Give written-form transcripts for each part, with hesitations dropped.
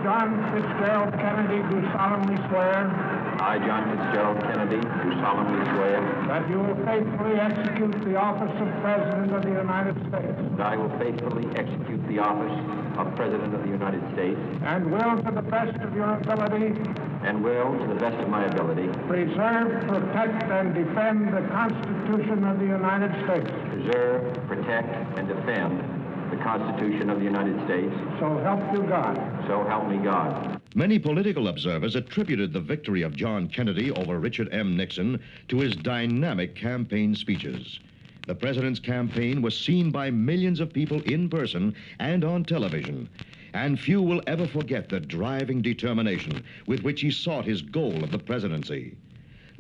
John Fitzgerald Kennedy, do solemnly swear I, John Fitzgerald Kennedy, do solemnly swear that you will faithfully execute the office of President of the United States that I will faithfully execute the office of President of the United States and will, to the best of your ability, and will, to the best of my ability, preserve, protect, and defend the Constitution of the United States. preserve, protect, and defend the Constitution of the United States. So help you God. So help me God. Many political observers attributed the victory of John Kennedy over Richard M. Nixon to his dynamic campaign speeches. The president's campaign was seen by millions of people in person and on television, and few will ever forget the driving determination with which he sought his goal of the presidency.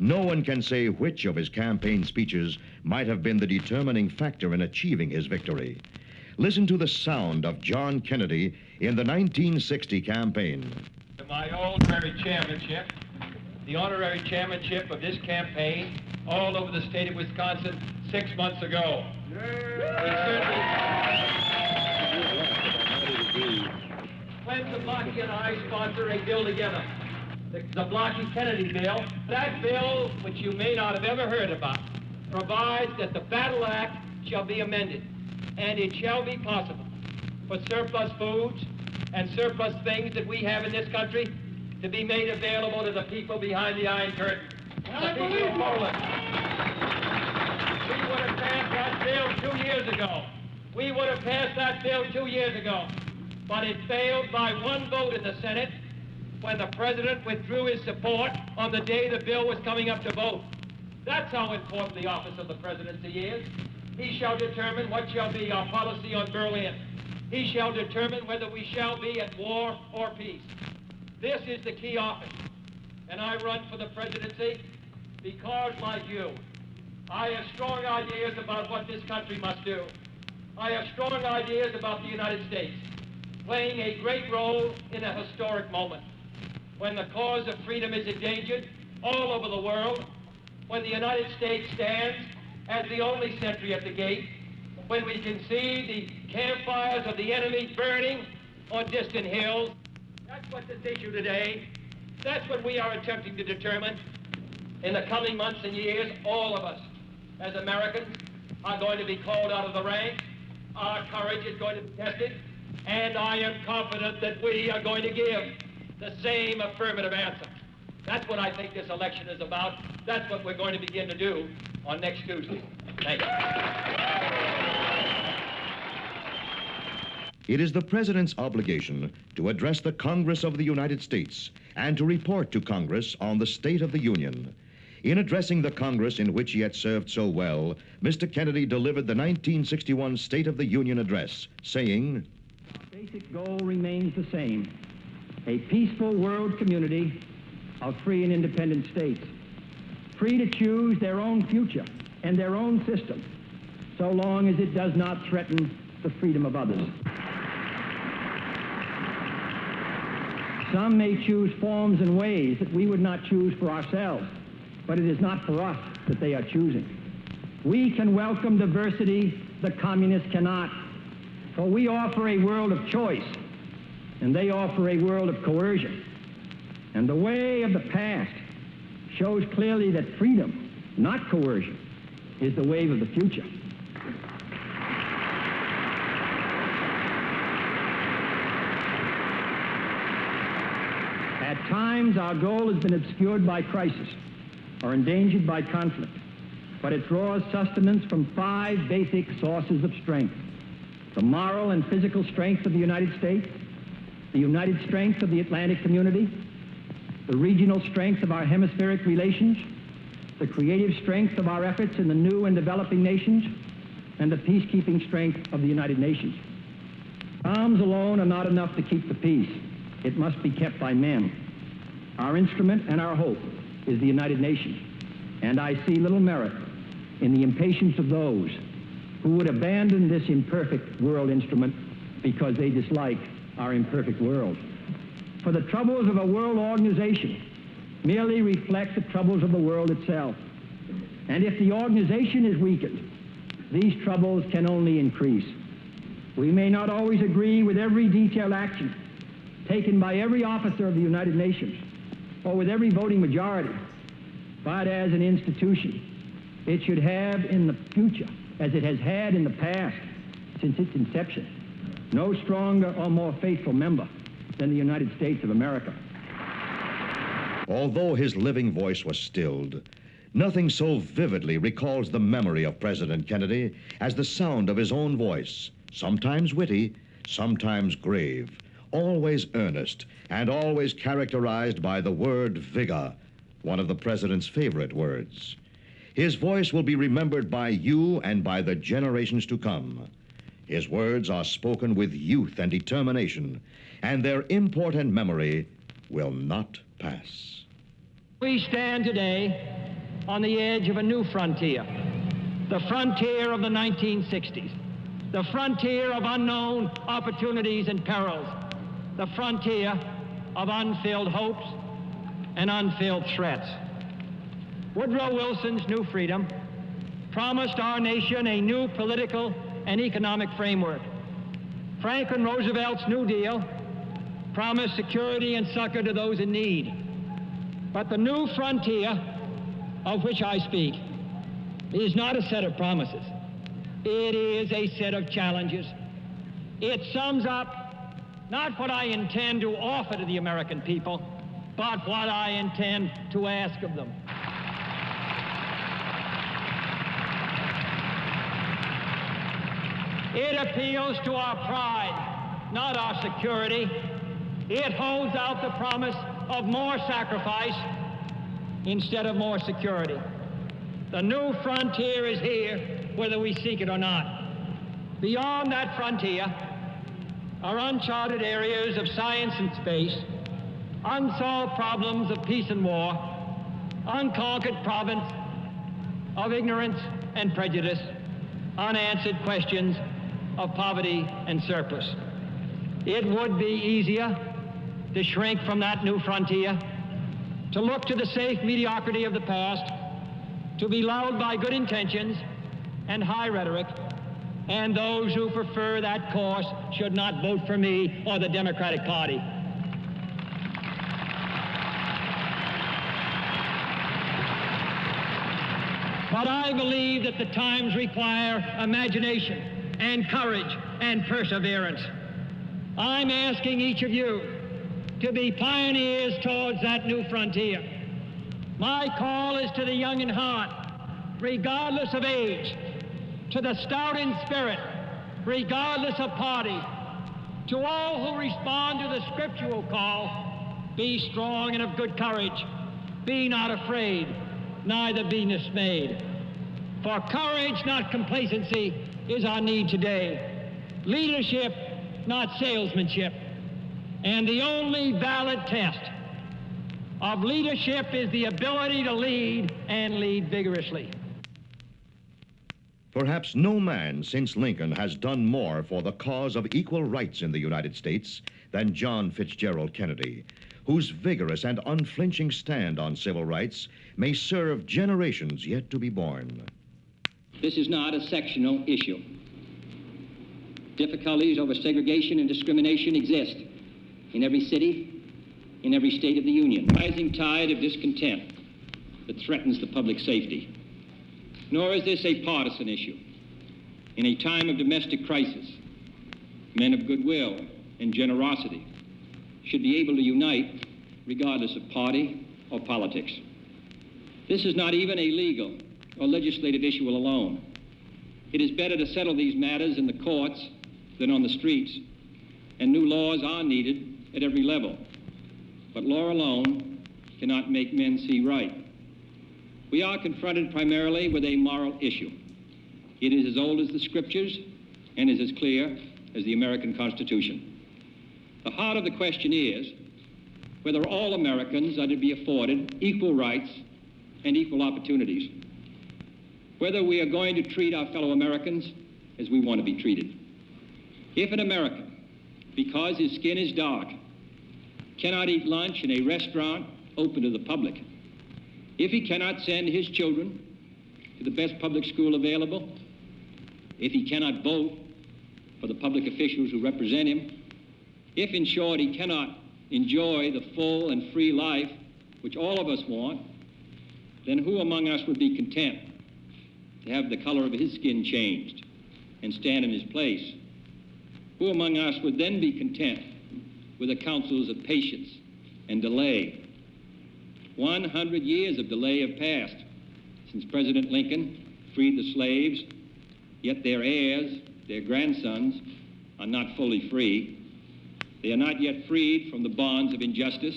No one can say which of his campaign speeches might have been the determining factor in achieving his victory. Listen to the sound of John Kennedy in the 1960 campaign. My honorary chairmanship, the honorary chairmanship of this campaign all over the state of Wisconsin 6 months ago. When the Blocky and I sponsor a bill together, the Blocky-Kennedy bill, that bill, which you may not have ever heard about, provides that the Battle Act shall be amended, and it shall be possible for surplus foods and surplus things that we have in this country to be made available to the people behind the Iron Curtain, the people of Poland. We would have passed that bill 2 years ago. We would have passed that bill 2 years ago, but it failed by one vote in the Senate when the president withdrew his support on the day the bill was coming up to vote. That's how important the office of the presidency is. He shall determine what shall be our policy on Berlin. He shall determine whether we shall be at war or peace. This is the key office, and I run for the presidency because, like you, I have strong ideas about what this country must do. I have strong ideas about the United States playing a great role in a historic moment when the cause of freedom is endangered all over the world, when the United States stands as the only sentry at the gate, when we can see the campfires of the enemy burning on distant hills. That's what's at issue today. That's what we are attempting to determine. In the coming months and years, all of us, as Americans, are going to be called out of the ranks. Our courage is going to be tested, and I am confident that we are going to give the same affirmative answer. That's what I think this election is about. That's what we're going to begin to do on next Tuesday. Thank you. It is the President's obligation to address the Congress of the United States and to report to Congress on the state of the Union. In addressing the Congress in which he had served so well, Mr. Kennedy delivered the 1961 State of the Union Address, saying, "Our basic goal remains the same, a peaceful world community of free and independent states, free to choose their own future and their own system, so long as it does not threaten the freedom of others. Some may choose forms and ways that we would not choose for ourselves, but it is not for us that they are choosing. We can welcome diversity, the communists cannot, for we offer a world of choice, and they offer a world of coercion. And the way of the past shows clearly that freedom, not coercion, is the wave of the future." At times, our goal has been obscured by crisis or endangered by conflict, but it draws sustenance from 5 basic sources of strength: the moral and physical strength of the United States, the united strength of the Atlantic community, the regional strength of our hemispheric relations, the creative strength of our efforts in the new and developing nations, and the peacekeeping strength of the United Nations. Arms alone are not enough to keep the peace. It must be kept by men. Our instrument and our hope is the United Nations, and I see little merit in the impatience of those who would abandon this imperfect world instrument because they dislike our imperfect world. For the troubles of a world organization merely reflect the troubles of the world itself. And if the organization is weakened, these troubles can only increase. We may not always agree with every detailed action taken by every officer of the United Nations, or with every voting majority, but as an institution, it should have in the future, as it has had in the past since its inception, no stronger or more faithful member than the United States of America. Although his living voice was stilled, nothing so vividly recalls the memory of President Kennedy as the sound of his own voice, sometimes witty, sometimes grave, always earnest, and always characterized by the word vigor, one of the president's favorite words. His voice will be remembered by you and by the generations to come. His words are spoken with youth and determination, and their import and memory will not pass. We stand today on the edge of a new frontier, the frontier of the 1960s, the frontier of unknown opportunities and perils, the frontier of unfilled hopes and unfilled threats. Woodrow Wilson's New Freedom promised our nation a new political and economic framework. Franklin Roosevelt's New Deal promised security and succor to those in need. But the new frontier of which I speak is not a set of promises. It is a set of challenges. It sums up not what I intend to offer to the American people, but what I intend to ask of them. It appeals to our pride, not our security. It holds out the promise of more sacrifice instead of more security. The new frontier is here, whether we seek it or not. Beyond that frontier are uncharted areas of science and space, unsolved problems of peace and war, unconquered province of ignorance and prejudice, unanswered questions of poverty and surplus. It would be easier to shrink from that new frontier, to look to the safe mediocrity of the past, to be lulled by good intentions and high rhetoric, and those who prefer that course should not vote for me or the Democratic Party. But I believe that the times require imagination and courage and perseverance. I'm asking each of you to be pioneers towards that new frontier. My call is to the young in heart, regardless of age, to the stout in spirit, regardless of party, to all who respond to the scriptural call, be strong and of good courage, be not afraid, neither be dismayed. For courage, not complacency, is our need today. Leadership, not salesmanship. And the only valid test of leadership is the ability to lead and lead vigorously. Perhaps no man since Lincoln has done more for the cause of equal rights in the United States than John Fitzgerald Kennedy, whose vigorous and unflinching stand on civil rights may serve generations yet to be born. This is not a sectional issue. Difficulties over segregation and discrimination exist in every city, in every state of the Union. Rising tide of discontent that threatens the public safety. Nor is this a partisan issue. In a time of domestic crisis, men of goodwill and generosity should be able to unite regardless of party or politics. This is not even a legal or legislative issue alone. It is better to settle these matters in the courts than on the streets, and new laws are needed at every level. But law alone cannot make men see right. We are confronted primarily with a moral issue. It is as old as the scriptures and is as clear as the American Constitution. The heart of the question is whether all Americans are to be afforded equal rights and equal opportunities, whether we are going to treat our fellow Americans as we want to be treated. If an American, because his skin is dark, cannot eat lunch in a restaurant open to the public, if he cannot send his children to the best public school available, if he cannot vote for the public officials who represent him, if, in short, he cannot enjoy the full and free life which all of us want, then who among us would be content to have the color of his skin changed and stand in his place? Who among us would then be content with the counsels of patience and delay? 100 years of delay have passed since President Lincoln freed the slaves, yet their heirs, their grandsons, are not fully free. They are not yet freed from the bonds of injustice.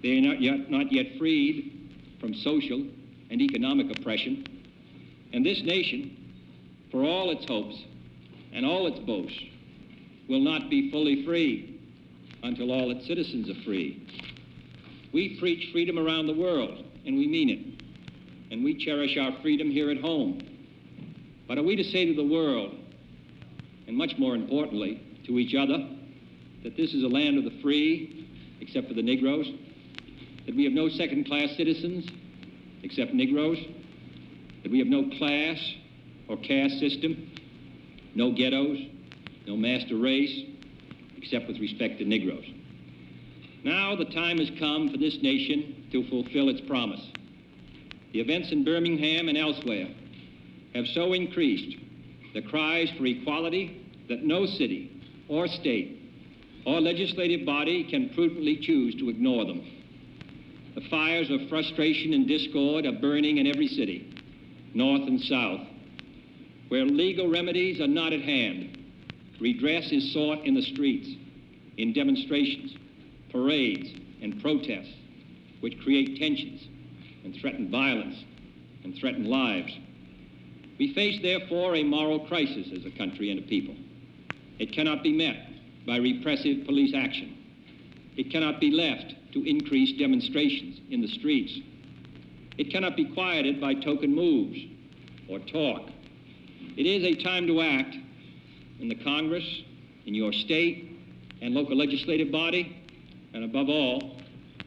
They are not yet freed from social and economic oppression. And this nation, for all its hopes and all its boasts, will not be fully free until all its citizens are free. We preach freedom around the world, and we mean it. And we cherish our freedom here at home. But are we to say to the world, and much more importantly, to each other, that this is a land of the free, except for the Negroes, that we have no second-class citizens, except Negroes, that we have no class or caste system, no ghettos, no master race, except with respect to Negroes? Now the time has come for this nation to fulfill its promise. The events in Birmingham and elsewhere have so increased the cries for equality that no city or state or legislative body can prudently choose to ignore them. The fires of frustration and discord are burning in every city, north and south. Where legal remedies are not at hand, redress is sought in the streets, in demonstrations, parades, and protests, which create tensions and threaten violence and threaten lives. We face, therefore, a moral crisis as a country and a people. It cannot be met by repressive police action. It cannot be left to increase demonstrations in the streets. It cannot be quieted by token moves or talk. It is a time to act in the Congress, in your state and local legislative body, and above all,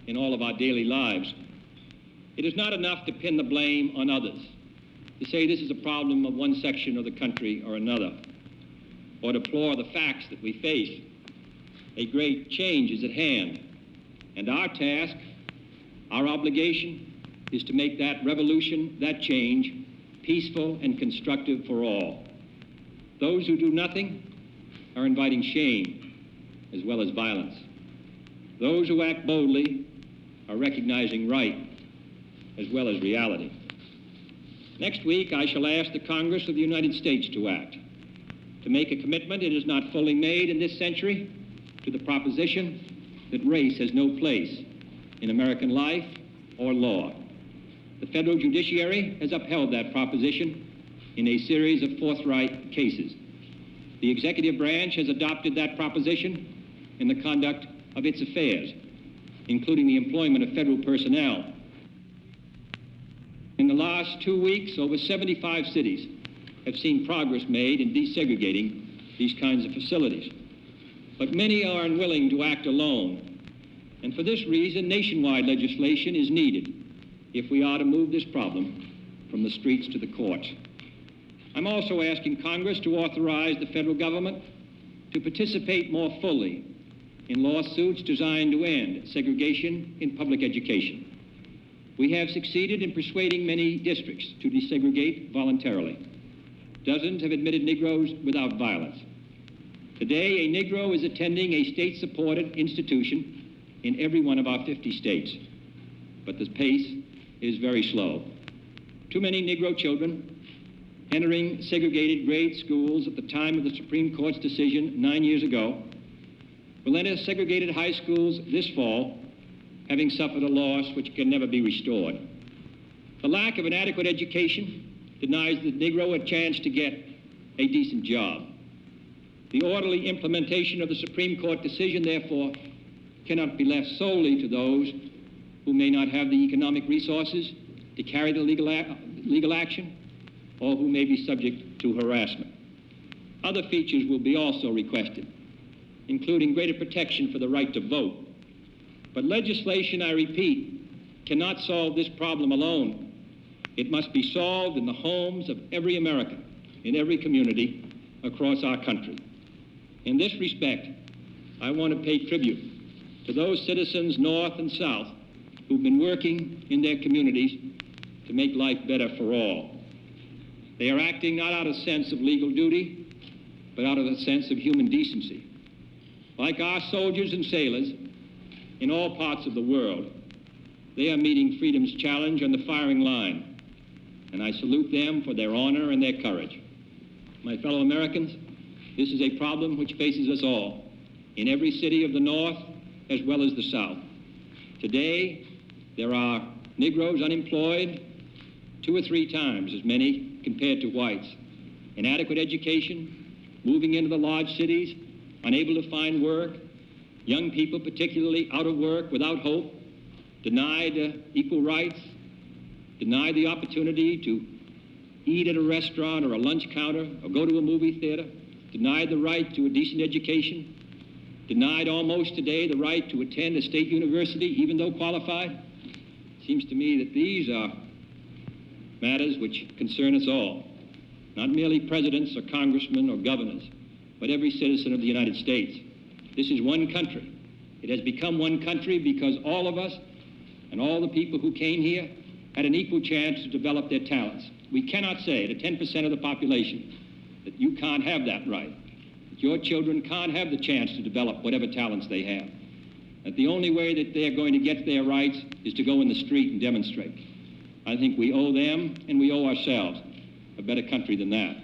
in all of our daily lives. It is not enough to pin the blame on others, to say this is a problem of one section of the country or another, or deplore the facts that we face. A great change is at hand, and our task, our obligation, is to make that revolution, that change, peaceful and constructive for all. Those who do nothing are inviting shame as well as violence. Those who act boldly are recognizing right as well as reality. Next week, I shall ask the Congress of the United States to act, to make a commitment it has not fully made in this century to the proposition that race has no place in American life or law. The federal judiciary has upheld that proposition in a series of forthright cases. The executive branch has adopted that proposition in the conduct of its affairs, including the employment of federal personnel. In the last 2 weeks, over 75 cities have seen progress made in desegregating these kinds of facilities. But many are unwilling to act alone. And for this reason, nationwide legislation is needed if we are to move this problem from the streets to the courts. I'm also asking Congress to authorize the federal government to participate more fully in lawsuits designed to end segregation in public education. We have succeeded in persuading many districts to desegregate voluntarily. Dozens have admitted Negroes without violence. Today, a Negro is attending a state-supported institution in every one of our 50 states. But the pace is very slow. Too many Negro children entering segregated grade schools at the time of the Supreme Court's decision 9 years ago will enter segregated high schools this fall, having suffered a loss which can never be restored. The lack of an adequate education denies the Negro a chance to get a decent job. The orderly implementation of the Supreme Court decision, therefore, cannot be left solely to those who may not have the economic resources to carry the legal action or who may be subject to harassment. Other features will be also requested, including greater protection for the right to vote. But legislation, I repeat, cannot solve this problem alone. It must be solved in the homes of every American, in every community across our country. In this respect, I want to pay tribute to those citizens north and south who've been working in their communities to make life better for all. They are acting not out of a sense of legal duty, but out of a sense of human decency. Like our soldiers and sailors in all parts of the world, they are meeting freedom's challenge on the firing line, and I salute them for their honor and their courage. My fellow Americans, this is a problem which faces us all, in every city of the North as well as the South. Today, there are Negroes unemployed 2 or 3 times as many compared to whites. Inadequate education, moving into the large cities, unable to find work, young people particularly out of work, without hope, denied equal rights, denied the opportunity to eat at a restaurant or a lunch counter or go to a movie theater, denied the right to a decent education, denied almost today the right to attend a state university even though qualified. It seems to me that these are matters which concern us all, not merely presidents or congressmen or governors, but every citizen of the United States. This is one country. It has become one country because all of us and all the people who came here had an equal chance to develop their talents. We cannot say to 10% of the population that you can't have that right, that your children can't have the chance to develop whatever talents they have, that the only way that they're going to get their rights is to go in the street and demonstrate. I think we owe them and we owe ourselves a better country than that.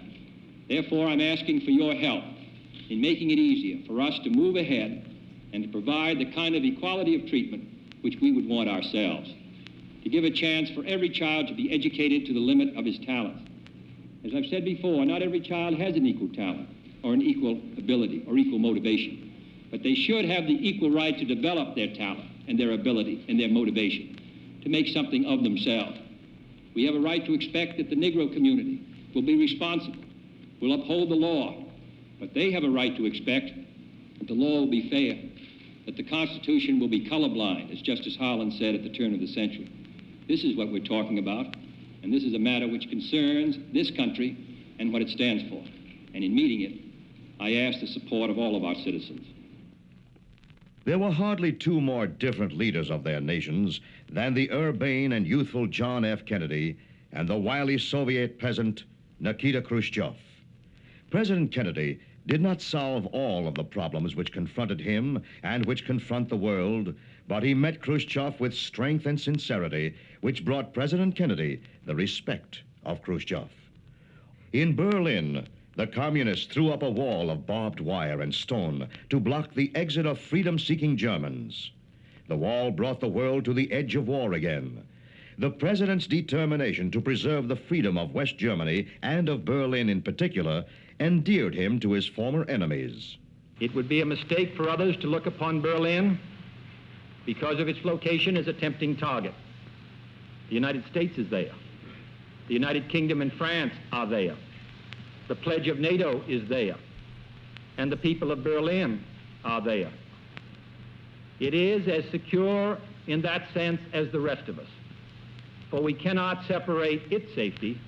Therefore, I'm asking for your help in making it easier for us to move ahead and to provide the kind of equality of treatment which we would want ourselves, to give a chance for every child to be educated to the limit of his talents. As I've said before, not every child has an equal talent or an equal ability or equal motivation, but they should have the equal right to develop their talent and their ability and their motivation to make something of themselves. We have a right to expect that the Negro community will be responsible, will uphold the law, but they have a right to expect that the law will be fair, that the Constitution will be colorblind, as Justice Harlan said at the turn of the century. This is what we're talking about, and this is a matter which concerns this country and what it stands for. And in meeting it, I ask the support of all of our citizens. There were hardly 2 more different leaders of their nations than the urbane and youthful John F. Kennedy and the wily Soviet peasant Nikita Khrushchev. President Kennedy did not solve all of the problems which confronted him and which confront the world, but he met Khrushchev with strength and sincerity, which brought President Kennedy the respect of Khrushchev. In Berlin, the communists threw up a wall of barbed wire and stone to block the exit of freedom-seeking Germans. The wall brought the world to the edge of war again. The president's determination to preserve the freedom of West Germany and of Berlin in particular endeared him to his former enemies. It would be a mistake for others to look upon Berlin because of its location as a tempting target. The United States is there. The United Kingdom and France are there. The pledge of NATO is there. And the people of Berlin are there. It is as secure in that sense as the rest of us, for we cannot separate its safety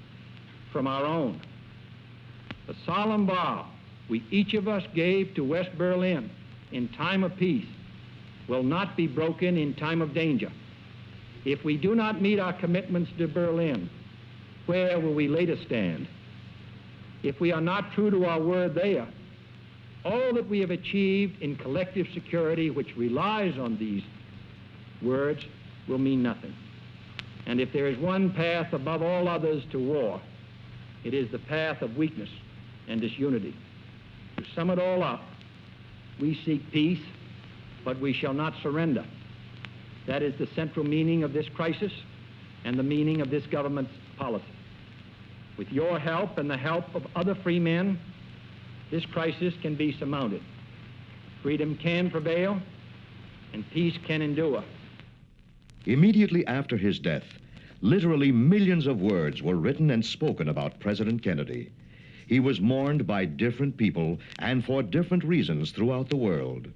from our own. The solemn vow we each of us gave to West Berlin in time of peace will not be broken in time of danger. If we do not meet our commitments to Berlin, where will we later stand? If we are not true to our word there, all that we have achieved in collective security, which relies on these words, will mean nothing. And if there is one path above all others to war, it is the path of weakness and disunity. To sum it all up, we seek peace, but we shall not surrender. That is the central meaning of this crisis and the meaning of this government's policy. With your help and the help of other free men, this crisis can be surmounted. Freedom can prevail, and peace can endure. Immediately after his death, literally millions of words were written and spoken about President Kennedy. He was mourned by different people and for different reasons throughout the world.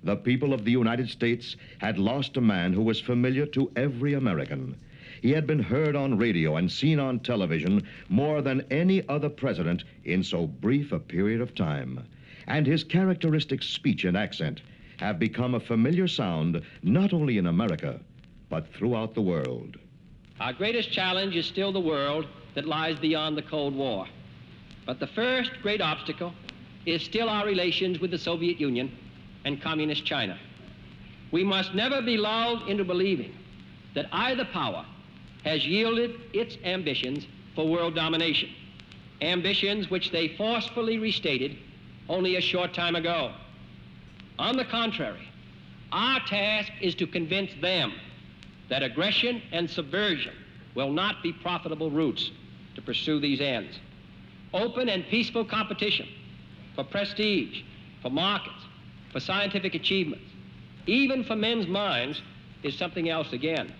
The people of the United States had lost a man who was familiar to every American. He had been heard on radio and seen on television more than any other president in so brief a period of time. And his characteristic speech and accent have become a familiar sound not only in America, but throughout the world. Our greatest challenge is still the world that lies beyond the Cold War. But the first great obstacle is still our relations with the Soviet Union and Communist China. We must never be lulled into believing that either power has yielded its ambitions for world domination, ambitions which they forcefully restated only a short time ago. On the contrary, our task is to convince them that aggression and subversion will not be profitable routes to pursue these ends. Open and peaceful competition for prestige, for markets, for scientific achievements, even for men's minds, is something else again.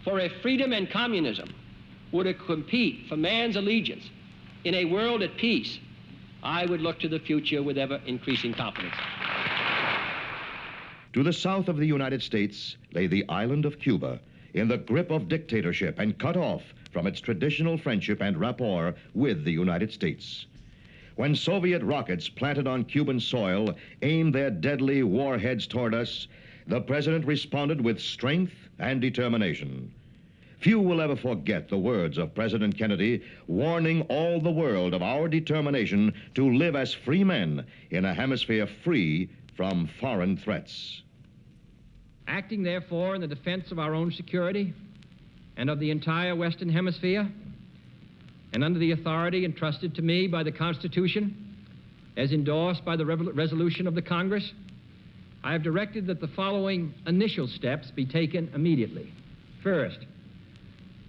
For if freedom and communism were to compete for man's allegiance in a world at peace, I would look to the future with ever-increasing confidence. To the south of the United States lay the island of Cuba, in the grip of dictatorship and cut off from its traditional friendship and rapport with the United States. When Soviet rockets planted on Cuban soil aimed their deadly warheads toward us, the president responded with strength and determination. Few will ever forget the words of President Kennedy warning all the world of our determination to live as free men in a hemisphere free from foreign threats. Acting, therefore, in the defense of our own security and of the entire Western Hemisphere, and under the authority entrusted to me by the Constitution, as endorsed by the resolution of the Congress, I have directed that the following initial steps be taken immediately. First,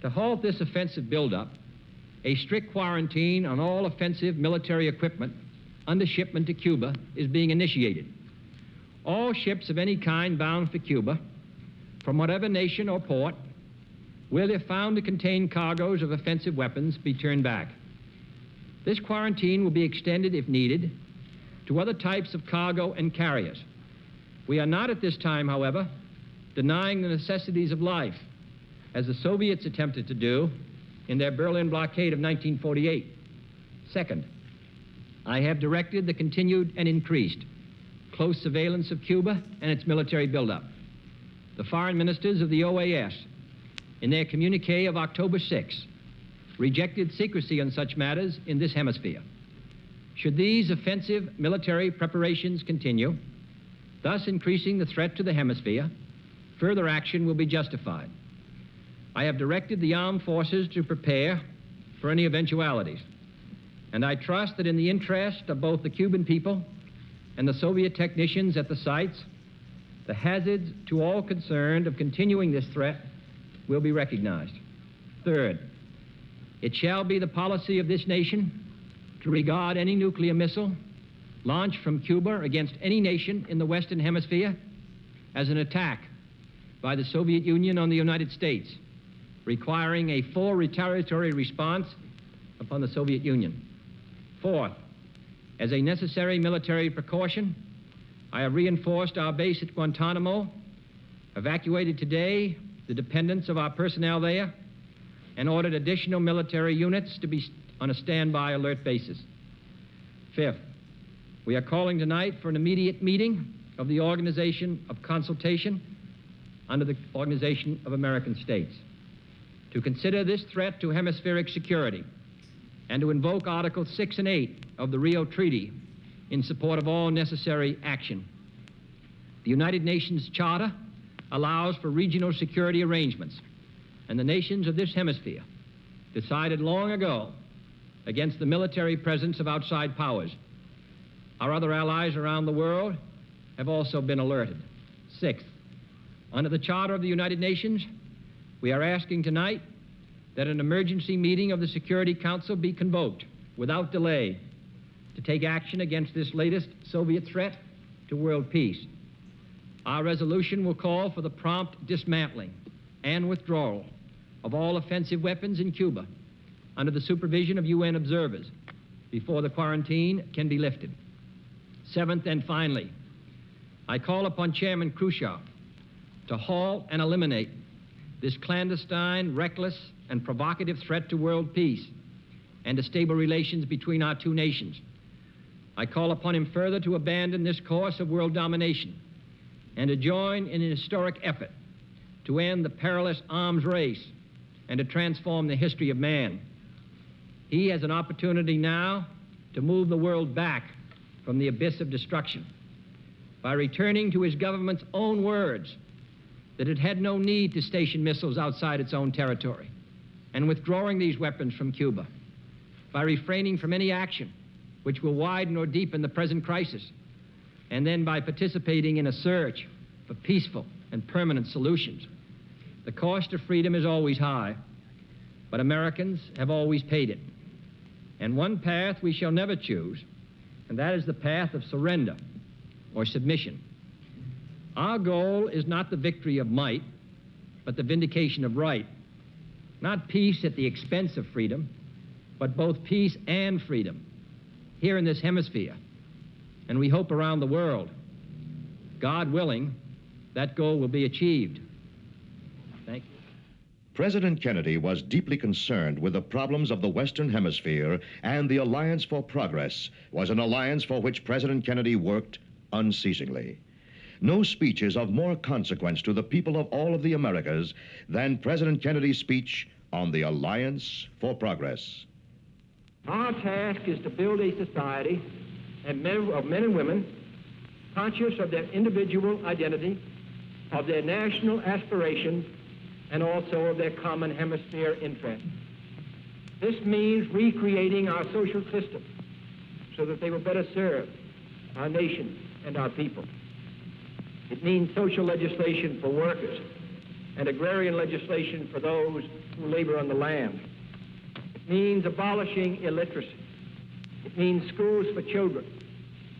to halt this offensive buildup, a strict quarantine on all offensive military equipment under shipment to Cuba is being initiated. All ships of any kind bound for Cuba, from whatever nation or port, will, if found to contain cargoes of offensive weapons, be turned back. This quarantine will be extended, if needed, to other types of cargo and carriers. We are not at this time, however, denying the necessities of life, as the Soviets attempted to do in their Berlin blockade of 1948. Second, I have directed the continued and increased close surveillance of Cuba and its military buildup. The foreign ministers of the OAS, in their communique of October 6, rejected secrecy on such matters in this hemisphere. Should these offensive military preparations continue, thus increasing the threat to the hemisphere, further action will be justified. I have directed the armed forces to prepare for any eventualities, and I trust that in the interest of both the Cuban people and the Soviet technicians at the sites, the hazards to all concerned of continuing this threat will be recognized. Third, it shall be the policy of this nation to regard any nuclear missile launched from Cuba against any nation in the Western Hemisphere as an attack by the Soviet Union on the United States, requiring a full retaliatory response upon the Soviet Union. Fourth, as a necessary military precaution, I have reinforced our base at Guantanamo, evacuated today the dependents of our personnel there, and ordered additional military units to be on a standby alert basis. Fifth, we are calling tonight for an immediate meeting of the Organization of Consultation under the Organization of American States to consider this threat to hemispheric security and to invoke Articles 6 and 8 of the Rio Treaty in support of all necessary action. The United Nations Charter allows for regional security arrangements, and the nations of this hemisphere decided long ago against the military presence of outside powers. Our other allies around the world have also been alerted. Sixth, under the Charter of the United Nations, we are asking tonight that an emergency meeting of the Security Council be convoked without delay to take action against this latest Soviet threat to world peace. Our resolution will call for the prompt dismantling and withdrawal of all offensive weapons in Cuba under the supervision of UN observers before the quarantine can be lifted. Seventh and finally, I call upon Chairman Khrushchev to halt and eliminate this clandestine, reckless, and provocative threat to world peace and to stable relations between our two nations. I call upon him further to abandon this course of world domination and to join in an historic effort to end the perilous arms race and to transform the history of man. He has an opportunity now to move the world back from the abyss of destruction by returning to his government's own words that it had no need to station missiles outside its own territory, and withdrawing these weapons from Cuba, by refraining from any action which will widen or deepen the present crisis, and then by participating in a search for peaceful and permanent solutions. The cost of freedom is always high, but Americans have always paid it. And one path we shall never choose, and that is the path of surrender or submission. Our goal is not the victory of might, but the vindication of right. Not peace at the expense of freedom, but both peace and freedom here in this hemisphere, and we hope around the world. God willing, that goal will be achieved. Thank you. President Kennedy was deeply concerned with the problems of the Western Hemisphere, and the Alliance for Progress was an alliance for which President Kennedy worked unceasingly. No speech is of more consequence to the people of all of the Americas than President Kennedy's speech on the Alliance for Progress. Our task is to build a society of men and women conscious of their individual identity, of their national aspirations, and also of their common hemisphere interests. This means recreating our social systems so that they will better serve our nation and our people. It means social legislation for workers and agrarian legislation for those who labor on the land. It means abolishing illiteracy. It means schools for children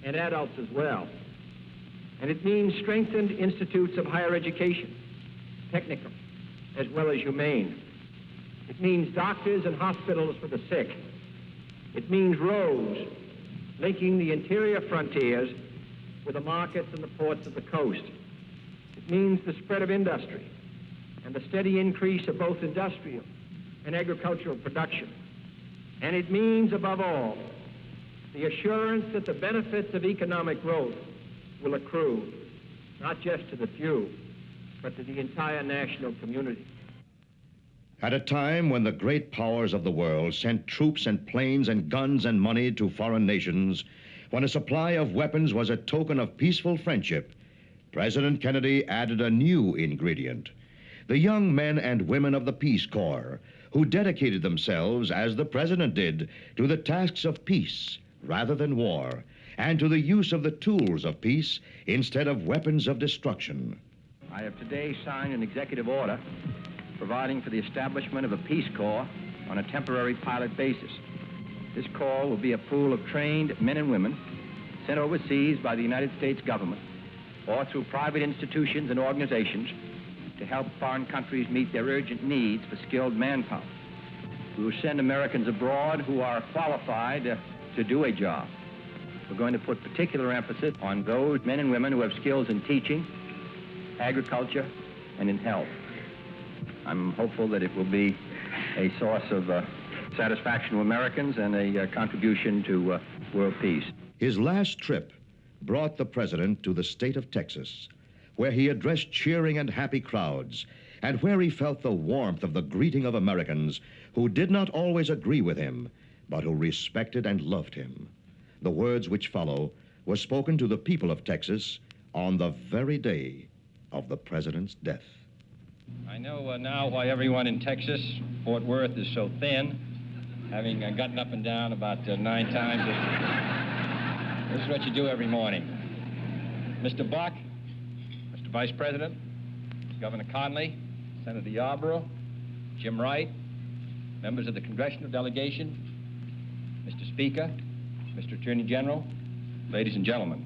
and adults as well. And it means strengthened institutes of higher education, technical as well as humane. It means doctors and hospitals for the sick. It means roads linking the interior frontiers with the markets and the ports of the coast. It means the spread of industry and the steady increase of both industrial and agricultural production. And it means, above all, the assurance that the benefits of economic growth will accrue not just to the few, but to the entire national community. At a time when the great powers of the world sent troops and planes and guns and money to foreign nations, when a supply of weapons was a token of peaceful friendship, President Kennedy added a new ingredient: the young men and women of the Peace Corps, who dedicated themselves, as the President did, to the tasks of peace rather than war, and to the use of the tools of peace instead of weapons of destruction. I have today signed an executive order providing for the establishment of a Peace Corps on a temporary pilot basis. This corps will be a pool of trained men and women sent overseas by the United States government or through private institutions and organizations to help foreign countries meet their urgent needs for skilled manpower. We will send Americans abroad who are qualified to do a job. We're going to put particular emphasis on those men and women who have skills in teaching, agriculture, and in health. I'm hopeful that it will be a source of satisfaction to Americans and a contribution to world peace. His last trip brought the President to the state of Texas, where he addressed cheering and happy crowds, and where he felt the warmth of the greeting of Americans who did not always agree with him, but who respected and loved him. The words which follow were spoken to the people of Texas on the very day of the President's death. I know now why everyone in Texas, Fort Worth, is so thin, having gotten up and down about 9 times. This is what you do every morning. Mr. Buck, Mr. Vice President, Governor Conley, Senator Yarborough, Jim Wright, members of the congressional delegation, Mr. Speaker, Mr. Attorney General, ladies and gentlemen.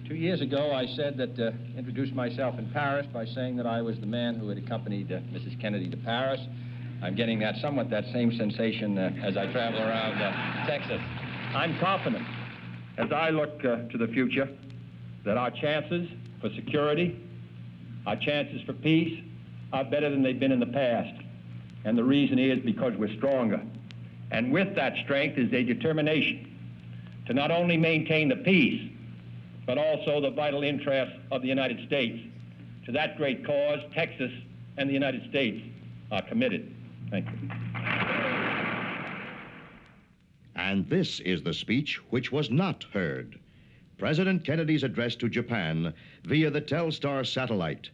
2 years ago, I said that, introduced myself in Paris by saying that I was the man who had accompanied Mrs. Kennedy to Paris. I'm getting somewhat that same sensation as I travel around Texas. I'm confident, as I look to the future, that our chances for security, our chances for peace, are better than they've been in the past. And the reason is because we're stronger. And with that strength is a determination to not only maintain the peace, but also the vital interests of the United States. To that great cause, Texas and the United States are committed. Thank you. And this is the speech which was not heard. President Kennedy's address to Japan via the Telestar satellite.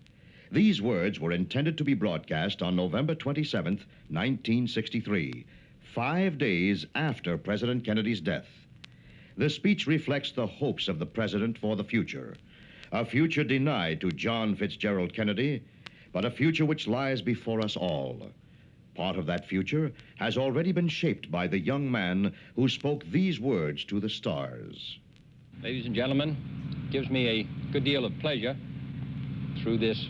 These words were intended to be broadcast on November 27, 1963, 5 days after President Kennedy's death. The speech reflects the hopes of the president for the future, a future denied to John Fitzgerald Kennedy, but a future which lies before us all. Part of that future has already been shaped by the young man who spoke these words to the stars. Ladies and gentlemen, it gives me a good deal of pleasure through this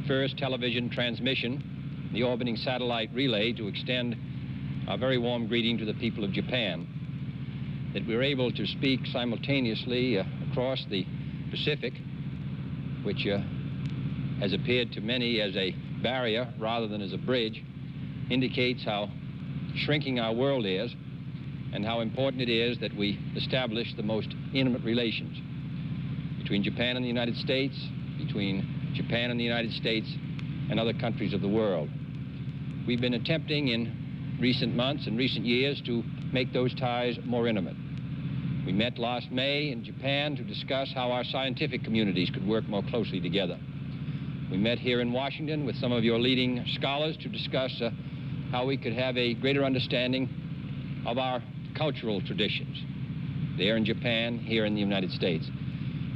first television transmission, the orbiting satellite relay, to extend a very warm greeting to the people of Japan, that we're able to speak simultaneously across the Pacific, which has appeared to many as a barrier rather than as a bridge, indicates how shrinking our world is and how important it is that we establish the most intimate relations between Japan and the United States, between Japan and the United States and other countries of the world. We've been attempting in recent months and recent years to make those ties more intimate. We met last May in Japan to discuss how our scientific communities could work more closely together. We met here in Washington with some of your leading scholars to discuss how we could have a greater understanding of our cultural traditions, there in Japan, here in the United States.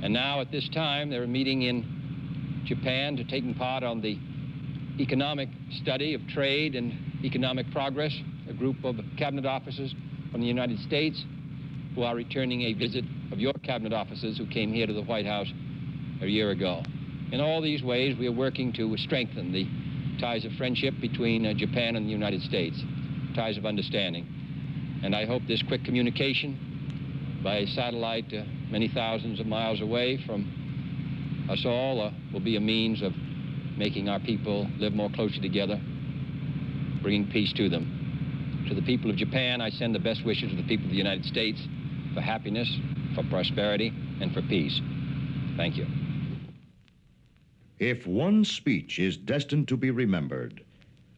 And now at this time, they're meeting in Japan to taking part on the economic study of trade and economic progress, a group of cabinet officers from the United States who are returning a visit of your cabinet officers who came here to the White House a year ago. In all these ways, we are working to strengthen the ties of friendship between Japan and the United States, ties of understanding. And I hope this quick communication by satellite many thousands of miles away from us all will be a means of making our people live more closely together, bringing peace to them. To the people of Japan, I send the best wishes of the people of the United States for happiness, for prosperity, and for peace. Thank you. If one speech is destined to be remembered,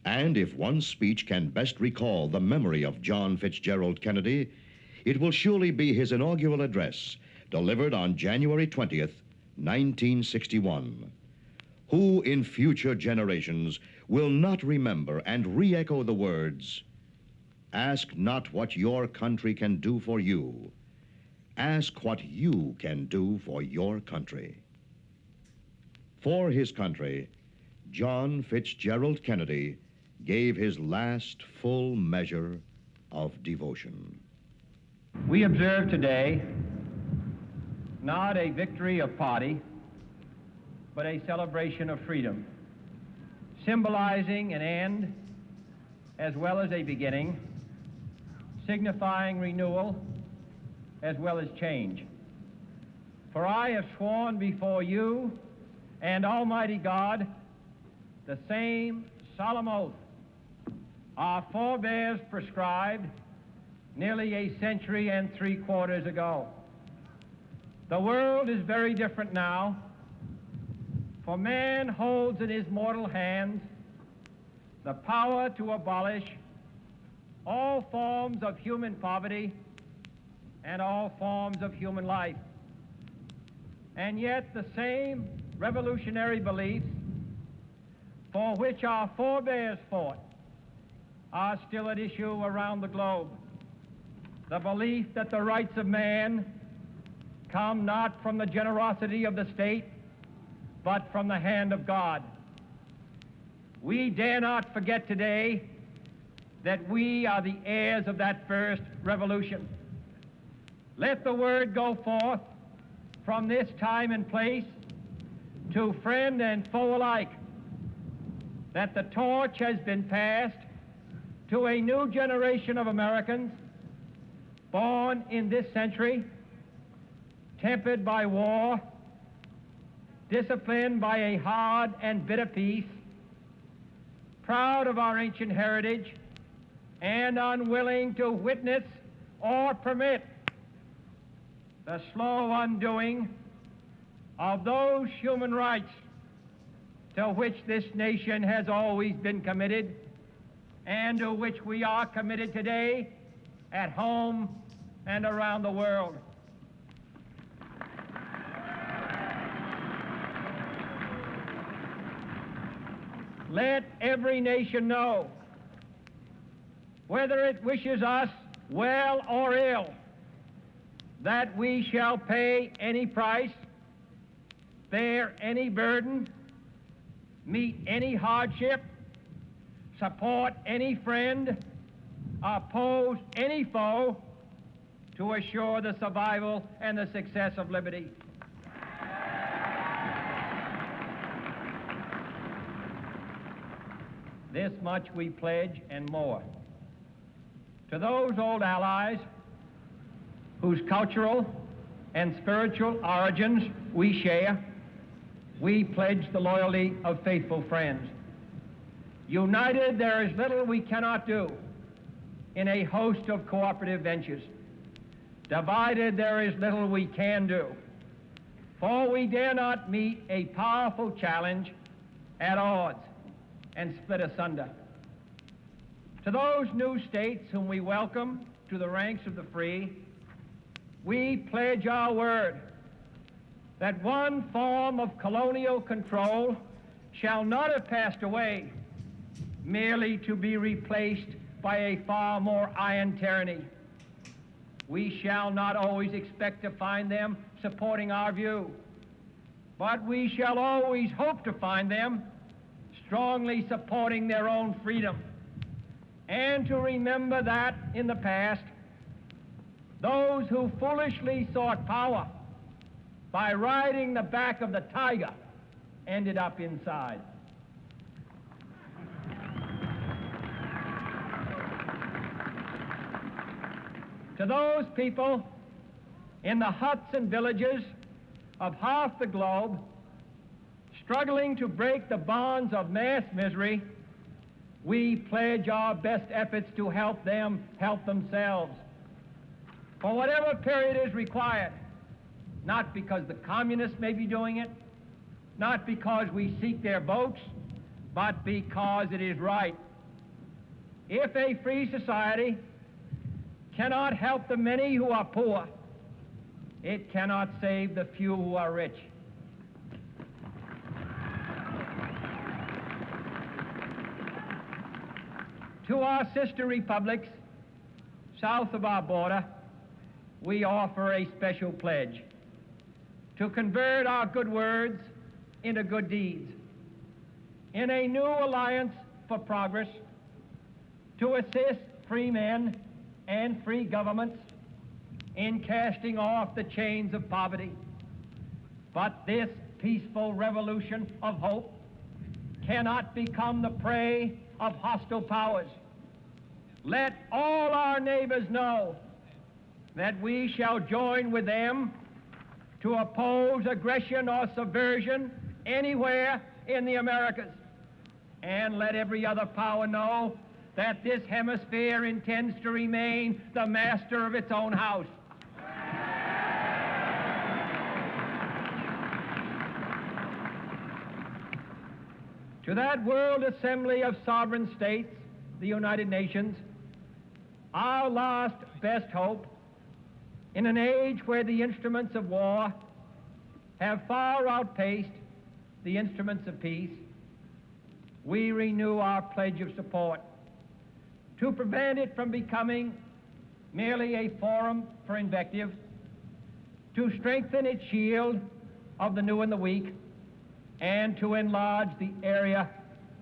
and if one speech can best recall the memory of John Fitzgerald Kennedy, it will surely be his inaugural address, delivered on January 20th, 1961. Who in future generations will not remember and re-echo the words, "Ask not what your country can do for you. Ask what you can do for your country." For his country, John Fitzgerald Kennedy gave his last full measure of devotion. We observe today not a victory of party, but a celebration of freedom, symbolizing an end as well as a beginning, signifying renewal as well as change. For I have sworn before you and Almighty God the same solemn oath our forebears prescribed nearly a century and 3/4 ago. The world is very different now, for man holds in his mortal hands the power to abolish all forms of human poverty and all forms of human life. And yet the same revolutionary beliefs for which our forebears fought are still at issue around the globe. The belief that the rights of man come not from the generosity of the state, but from the hand of God. We dare not forget today that we are the heirs of that first revolution. Let the word go forth from this time and place to friend and foe alike that the torch has been passed to a new generation of Americans born in this century, tempered by war, disciplined by a hard and bitter peace, proud of our ancient heritage, and unwilling to witness or permit the slow undoing of those human rights to which this nation has always been committed and to which we are committed today at home and around the world. Let every nation know, whether it wishes us well or ill, that we shall pay any price, bear any burden, meet any hardship, support any friend, oppose any foe to assure the survival and the success of liberty. This much we pledge and more. To those old allies whose cultural and spiritual origins we share, we pledge the loyalty of faithful friends. United, there is little we cannot do in a host of cooperative ventures. Divided, there is little we can do, for we dare not meet a powerful challenge at odds and split asunder. To those new states whom we welcome to the ranks of the free, we pledge our word that one form of colonial control shall not have passed away merely to be replaced by a far more iron tyranny. We shall not always expect to find them supporting our view, but we shall always hope to find them strongly supporting their own freedom, and to remember that in the past, those who foolishly sought power by riding the back of the tiger ended up inside. To those people in the huts and villages of half the globe struggling to break the bonds of mass misery, we pledge our best efforts to help them help themselves for whatever period is required, not because the communists may be doing it, not because we seek their votes, but because it is right. If a free society cannot help the many who are poor, it cannot save the few who are rich. To our sister republics south of our border, we offer a special pledge to convert our good words into good deeds, in a new alliance for progress, to assist free men and free governments in casting off the chains of poverty. But this peaceful revolution of hope cannot become the prey of hostile powers. Let all our neighbors know that we shall join with them to oppose aggression or subversion anywhere in the Americas. And let every other power know that this hemisphere intends to remain the master of its own house. To that World Assembly of Sovereign States, the United Nations, our last best hope, in an age where the instruments of war have far outpaced the instruments of peace, we renew our pledge of support to prevent it from becoming merely a forum for invective, to strengthen its shield of the new and the weak, and to enlarge the area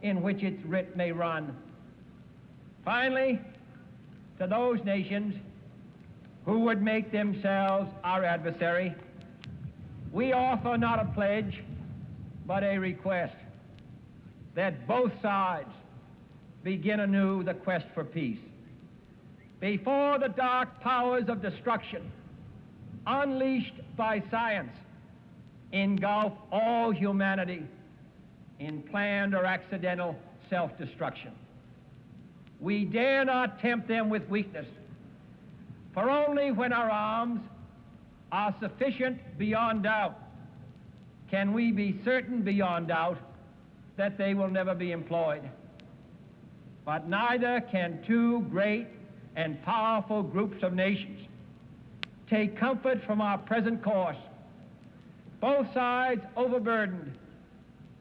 in which its writ may run. Finally, to those nations who would make themselves our adversary, we offer not a pledge, but a request that both sides begin anew the quest for peace. Before the dark powers of destruction, unleashed by science, engulf all humanity in planned or accidental self-destruction, we dare not tempt them with weakness, for only when our arms are sufficient beyond doubt can we be certain beyond doubt that they will never be employed. But neither can two great and powerful groups of nations take comfort from our present course, both sides overburdened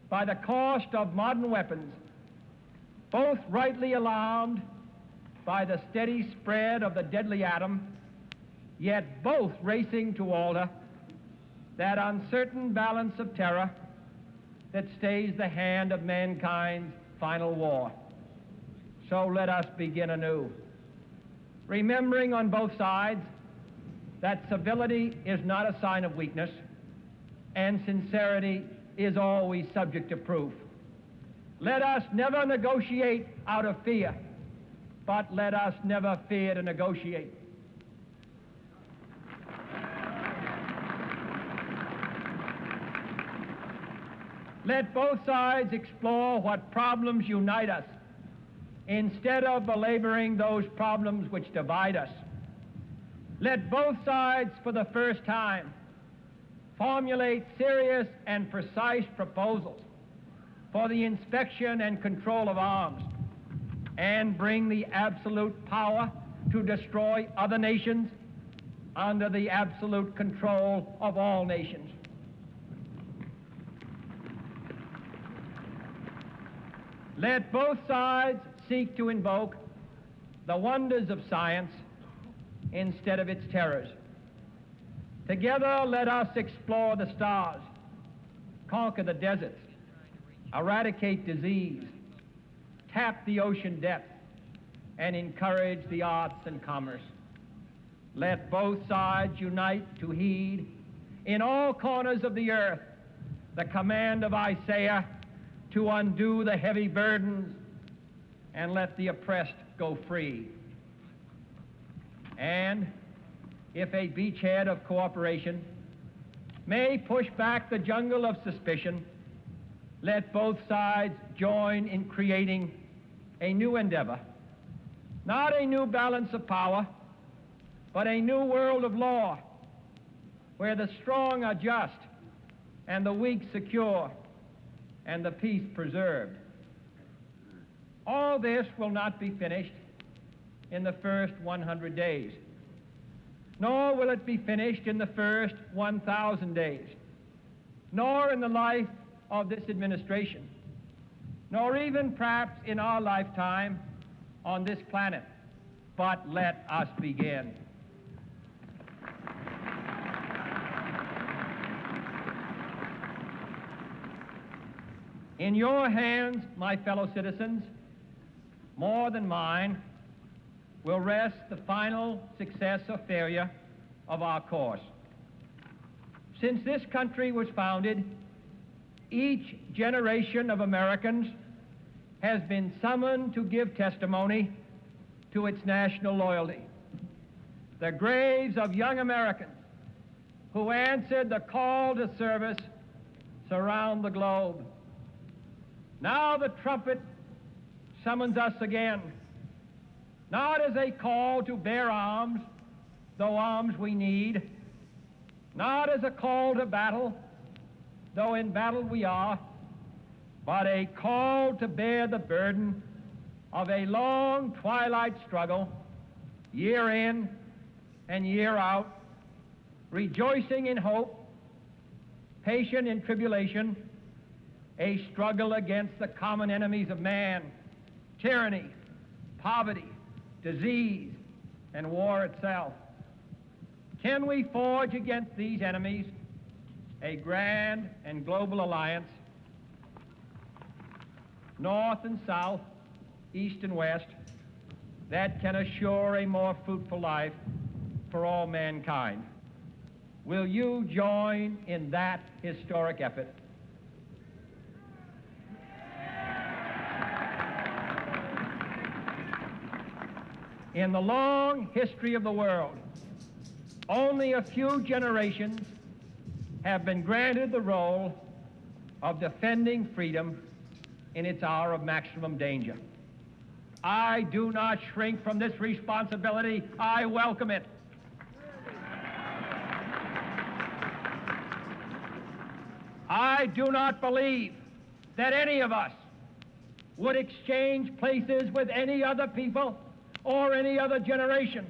by the cost of modern weapons, both rightly alarmed by the steady spread of the deadly atom, yet both racing to alter that uncertain balance of terror that stays the hand of mankind's final war. So let us begin anew, remembering on both sides that civility is not a sign of weakness, and sincerity is always subject to proof. Let us never negotiate out of fear, but let us never fear to negotiate. Let both sides explore what problems unite us, instead of belaboring those problems which divide us. Let both sides, for the first time, formulate serious and precise proposals for the inspection and control of arms, and bring the absolute power to destroy other nations under the absolute control of all nations. Let both sides seek to invoke the wonders of science instead of its terrors. Together, let us explore the stars, conquer the deserts, eradicate disease, tap the ocean depth, and encourage the arts and commerce. Let both sides unite to heed in all corners of the earth the command of Isaiah to undo the heavy burdens and let the oppressed go free. And if a beachhead of cooperation may push back the jungle of suspicion, let both sides join in creating a new endeavor, not a new balance of power, but a new world of law, where the strong are just and the weak secure and the peace preserved. All this will not be finished in the first 100 days, nor will it be finished in the first 1,000 days, nor in the life of this administration, nor even perhaps in our lifetime on this planet. But let us begin. In your hands, my fellow citizens, more than mine, will rest the final success or failure of our course. Since this country was founded, each generation of Americans has been summoned to give testimony to its national loyalty. The graves of young Americans who answered the call to service surround the globe. Now the trumpet summons us again, not as a call to bear arms, though arms we need, not as a call to battle, though in battle we are, but a call to bear the burden of a long twilight struggle, year in and year out, rejoicing in hope, patient in tribulation, a struggle against the common enemies of man, tyranny, poverty, disease, and war itself. Can we forge against these enemies a grand and global alliance, north and south, east and west, that can assure a more fruitful life for all mankind? Will you join in that historic effort? In the long history of the world, only a few generations have been granted the role of defending freedom in its hour of maximum danger. I do not shrink from this responsibility. I welcome it. I do not believe that any of us would exchange places with any other people or any other generation.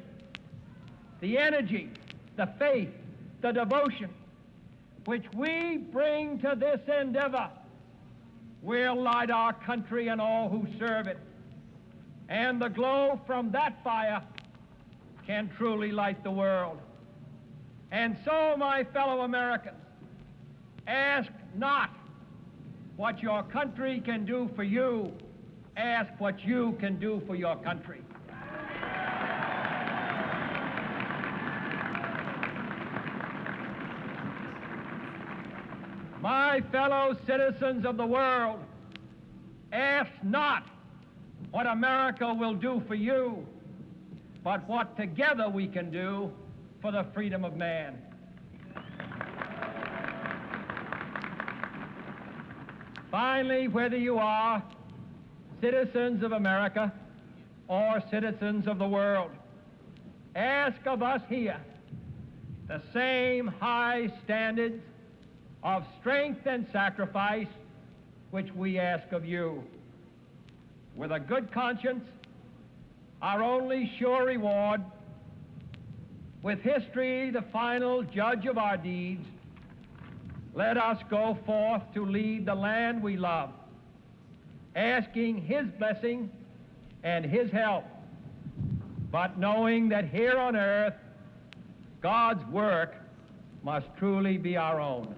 The energy, the faith, the devotion which we bring to this endeavor will light our country and all who serve it. And the glow from that fire can truly light the world. And so, my fellow Americans, ask not what your country can do for you, ask what you can do for your country. My fellow citizens of the world, ask not what America will do for you, but what together we can do for the freedom of man. Finally, whether you are citizens of America or citizens of the world, ask of us here the same high standards of strength and sacrifice which we ask of you. With a good conscience, our only sure reward, with history the final judge of our deeds, let us go forth to lead the land we love, asking His blessing and His help, but knowing that here on earth, God's work must truly be our own.